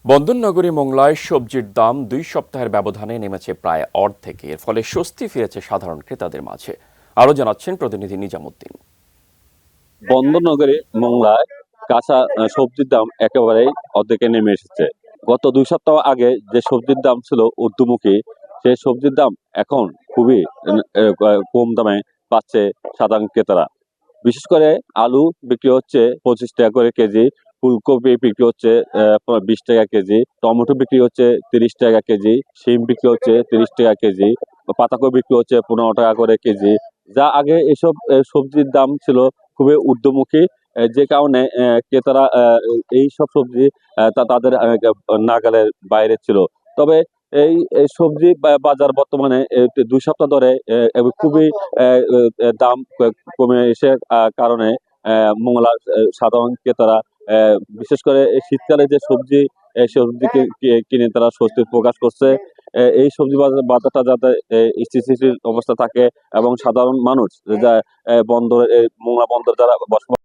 বন্দরনগরী মোংলায় সবজির দাম 2 সপ্তাহের ব্যবধানে নেমেছে প্রায় অর্ধেকে। এর ফলে স্বস্তি ফিরেছে সাধারণ ক্রেতাদের মাঝে। আরও জানাচ্ছেন প্রতিনিধি নিজামুদ্দিন। বন্দরনগরী মোংলায় কাঁচা সবজির দাম একেবারেই অর্ধেকে নেমে এসেছে। গত 2 সপ্তাহ আগে যে সবজির দাম ছিল ঊর্ধ্বমুখী, সেই সবজির দাম এখন খুবই কম দামে পাচ্ছে সাধারণ ক্রেতারা। বিশেষ করে আলু বিক্রি হচ্ছে 25 টাকা করে কেজি, ফুলকপি বিক্রি হচ্ছে 20 টাকা কেজি, টমেটো বিক্রি হচ্ছে 30 টাকা কেজি, শিম বিক্রি হচ্ছে 30 টাকা কেজি, পাতাকপি বিক্রি হচ্ছে 15 টাকা করে কেজি। যা আগে এসব সবজির দাম ছিল খুবই ঊর্ধ্বমুখী, যে কারণে ক্রেতারা এই সব সবজি তাদের নাগালের বাইরে ছিল। তবে এই সবজি বাজার বর্তমানে 2 সপ্তাহ ধরে খুবই দাম কমে এসে কারণে মোংলার সাধারণ ক্রেতারা বিশেষ করে এই শীতকালে যে সবজি, এই সবজি কিনে তারা স্বস্তি প্রকাশ করছে। এই সবজি বাজারটা যাতে স্থিতিশীল অবস্থা থাকে এবং সাধারণ মানুষ যা বন্দরে মোংলা বন্দর যারা বসবাস